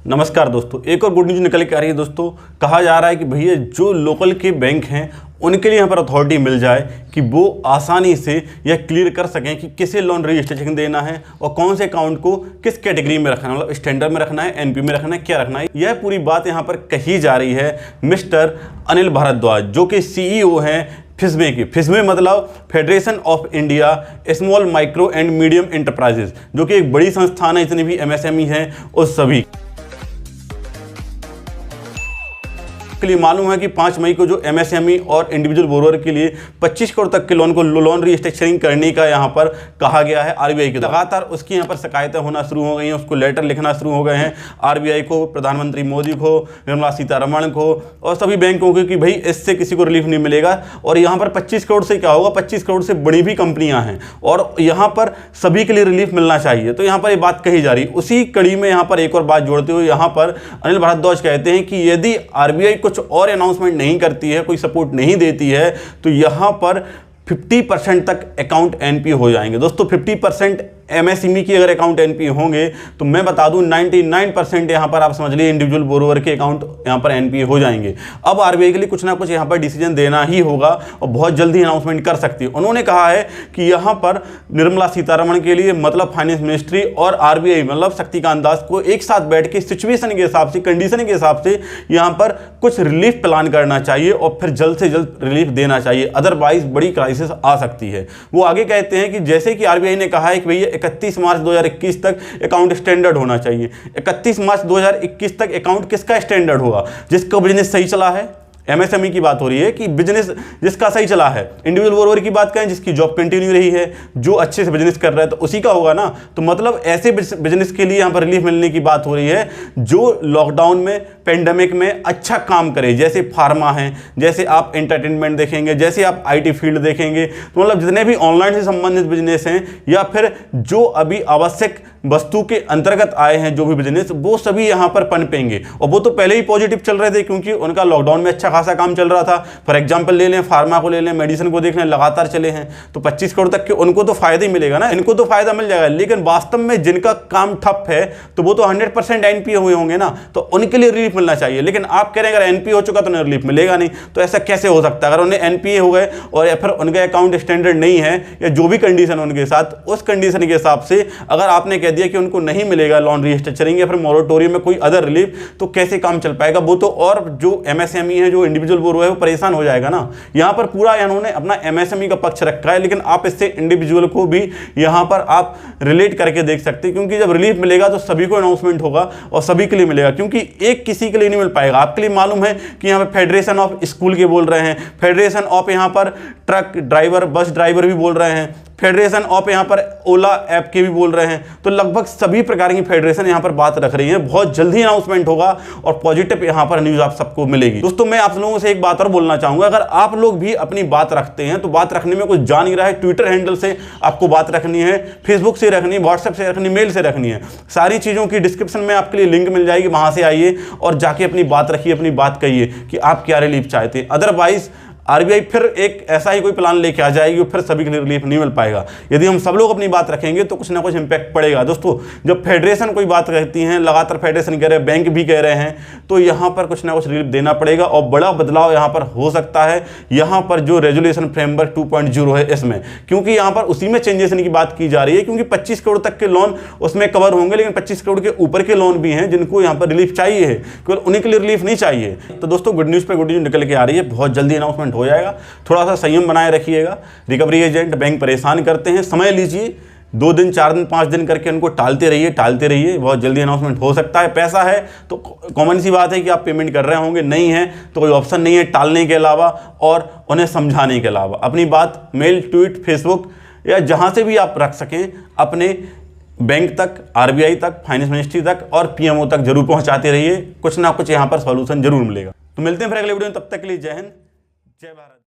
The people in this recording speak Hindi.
नमस्कार दोस्तों, एक और गुड न्यूज़ निकल के आ रही है दोस्तों। कहा जा रहा है कि भैया जो लोकल के बैंक हैं उनके लिए यहाँ पर अथॉरिटी मिल जाए कि वो आसानी से यह क्लियर कर सकें कि किसे लोन रजिस्ट्रेशन देना है और कौन से अकाउंट को किस कैटेगरी में रखना है, मतलब स्टैंडर्ड में रखना है, एनपी में रखना है, क्या रखना है। यह पूरी बात यहाँ पर कही जा रही है मिस्टर अनिल भारद्वाज, जो कि सीईओ हैं फिस्मे की। फिस्मे मतलब federation of India small micro and medium enterprises, जो कि एक बड़ी संस्थान है। जितनी भी एमएसएमई हैं उस सभी के लिए मालूम है कि 5 मई को जो एमएसएमई और इंडिविजुअल बोरोवर के लिए 25 करोड़ तक के लोन को लोन रिस्ट्रक्चरिंग करने का यहाँ पर कहा गया है आरबीआई के। लगातार उसकी यहाँ पर शिकायतें होना शुरू हो गई हैं, उसको लेटर लिखना शुरू हो गए हैं आरबीआई को, प्रधानमंत्री मोदी को, निर्मला सीतारमण को और सभी बैंकों को कि भाई इससे किसी को रिलीफ नहीं मिलेगा। और यहाँ पर 25 करोड़ से क्या होगा, 25 करोड़ से बड़ी भी कंपनियाँ हैं और यहाँ पर सभी के लिए रिलीफ मिलना चाहिए। तो यहाँ पर ये बात कही जा रही है। उसी कड़ी में यहाँ पर एक और बात जोड़ते हुए यहाँ पर अनिल भारद्वाज कहते हैं कि यदि आरबीआई कुछ और अनाउंसमेंट नहीं करती है, कोई सपोर्ट नहीं देती है, तो यहां पर 50% तक अकाउंट एनपी हो जाएंगे। दोस्तों 50% एमएसएमई की अगर अकाउंट एनपी होंगे तो मैं बता दूं 99% यहां पर आप समझ लीजिए इंडिविजुअल बोरोवर के अकाउंट यहां पर एनपी हो जाएंगे। अब आरबीआई के लिए कुछ ना कुछ यहां पर डिसीजन देना ही होगा और बहुत जल्दी अनाउंसमेंट कर सकती है। उन्होंने कहा है कि यहां पर निर्मला सीतारमण के लिए मतलब फाइनेंस मिनिस्ट्री और आरबीआई मतलब शक्तिकांत दास को एक साथ बैठ के सिचुएशन के हिसाब से, कंडीशन के हिसाब से यहां पर कुछ रिलीफ प्लान करना चाहिए और फिर जल्द से जल्द रिलीफ देना चाहिए, अदरवाइज बड़ी क्राइसिस आ सकती है। वो आगे कहते हैं कि जैसे कि आरबीआई ने कहा है कि भैया 31 मार्च 2021 तक अकाउंट स्टैंडर्ड होना चाहिए। 31 मार्च 2021 तक अकाउंट किसका स्टैंडर्ड होगा? जिसका बिजनेस सही चला है। एमएसएमई की बात हो रही है कि बिजनेस जिसका सही चला है। इंडिविजुअल बोरोवर की बात करें जिसकी जॉब कंटिन्यू रही है, जो अच्छे से बिजनेस कर रहा है, तो उसी का होगा ना। तो मतलब ऐसे बिजनेस के लिए यहाँ पर रिलीफ मिलने की बात हो रही है जो लॉकडाउन में, पेंडेमिक में अच्छा काम करे, जैसे फार्मा है, जैसे आप एंटरटेनमेंट देखेंगे, जैसे आप आईटी फील्ड देखेंगे, तो मतलब जितने भी ऑनलाइन से संबंधित बिजनेस हैं या फिर जो अभी आवश्यक वस्तु के अंतर्गत आए हैं जो भी बिजनेस, वो सभी यहाँ पर पनपेंगे। और वो तो पहले ही पॉजिटिव चल रहे थे क्योंकि उनका लॉकडाउन में अच्छा खासा काम चल रहा था। फॉर एग्जांपल ले लें, फार्मा को ले लें, मेडिसिन को देख लें, लगातार चले हैं, तो 25 करोड़ तक के उनको तो फायदा ही मिलेगा ना, इनको तो फायदा मिल जाएगा। लेकिन वास्तव में जिनका काम ठप है तो वो तो 100% एनपीए हुए होंगे ना, तो उनके लिए रिलीफ मिलना चाहिए। लेकिन आप कह रहे हैं अगर एनपीए हो चुका तो उन्हें रिलीफ मिलेगा नहीं, तो ऐसा कैसे हो सकता है? अगर उन्हें एनपीए हो गए और या फिर उनका अकाउंट स्टैंडर्ड नहीं है या जो भी कंडीशन उनके साथ, उस कंडीशन के हिसाब से अगर आपने कह दिया कि उनको नहीं मिलेगा लोन रिस्ट्रक्चरिंग या फिर मोरेटोरियम में कोई अदर रिलीफ, तो कैसे काम चल पाएगा? वो तो और जो एमएसएमई है, जो इंडिविजुअल बोरो है, वो परेशान हो जाएगा ना। यहां पर पूरा इन्होंने अपना एमएसएमई का पक्ष रखा है, लेकिन आप इससे इंडिविजुअल को भी यहां पर आप रिलेट करके देख सकते हैं, क्योंकि जब रिलीफ मिलेगा तो सभी को अनाउंसमेंट होगा और सभी के लिए मिलेगा, क्योंकि एक किसी के लिए नहीं मिल पाएगा। आपके लिए मालूम है कि यहां पर फेडरेशन ऑफ स्कूल के बोल रहे हैं, फेडरेशन ऑफ यहां पर ट्रक ड्राइवर, बस ड्राइवर भी बोल रहे हैं, फेडरेशन ऑफ यहाँ पर ओला ऐप के भी बोल रहे हैं। तो लगभग सभी प्रकार की फेडरेशन यहाँ पर बात रख रही है। बहुत जल्दी अनाउंसमेंट होगा और पॉजिटिव यहाँ पर न्यूज आप सबको मिलेगी। दोस्तों मैं आप लोगों से एक बात और बोलना चाहूंगा, अगर आप लोग भी अपनी बात रखते हैं तो बात रखने में कुछ जा नहीं रहा है, ट्विटर हैंडल से आपको बात रखनी है, फेसबुक से रखनी है, व्हाट्सएप से रखनी, मेल से रखनी है, सारी चीज़ों की डिस्क्रिप्शन में आपके लिए लिंक मिल जाएगी, वहां से आइए और जाके अपनी बात रखिए, अपनी बात कहिए कि आप क्या रिलीफ चाहते हैं। अदरवाइज आरबीआई फिर एक ऐसा ही कोई प्लान लेके आ जाएगी, फिर सभी के लिए रिलीफ नहीं मिल पाएगा। यदि हम सब लोग अपनी बात रखेंगे तो कुछ ना कुछ इंपैक्ट पड़ेगा। दोस्तों जब फेडरेशन कोई बात कहती हैं, लगातार फेडरेशन कह रहे हैं, बैंक भी कह रहे हैं, तो यहाँ पर कुछ ना कुछ रिलीफ देना पड़ेगा और बड़ा बदलाव यहाँ पर हो सकता है। यहाँ पर जो रेजुलेशन फ्रेमवर्क 2.0 है इसमें, क्योंकि यहाँ पर उसी में चेंजेस की बात की जा रही है, क्योंकि 25 करोड़ तक के लोन उसमें कवर होंगे, लेकिन 25 करोड़ के ऊपर के लोन भी हैं जिनको यहाँ पर रिलीफ चाहिए है, केवल उन्हीं के लिए रिलीफ नहीं चाहिए। तो दोस्तों गुड न्यूज़ पर गुड न्यूज़ निकल के आ रही है, बहुत जल्दी अनाउंसमेंट हो जाएगा। थोड़ा सा संयम बनाए रखिएगा। रिकवरी एजेंट बैंक परेशान करते हैं, समय लीजिए, 2 दिन 4 दिन 5 दिन करके उनको टालते रहिए, बहुत जल्दी अनाउंसमेंट हो सकता है। पैसा है तो कॉमन सी बात है कि आप पेमेंट कर रहे होंगे, नहीं है तो कोई ऑप्शन नहीं है टालने के अलावा और उन्हें समझाने के अलावा। अपनी बात मेल, ट्वीट, फेसबुक या जहां से भी आप रख सकें अपने बैंक तक, आरबीआई तक, फाइनेंस मिनिस्ट्री तक और पीएमओ तक जरूर पहुंचाते रहिए। कुछ ना कुछ यहां पर सॉल्यूशन जरूर मिलेगा। तो मिलते हैं फिर अगले वीडियो में, तब तक के लिए जय हिंद, जय भारत।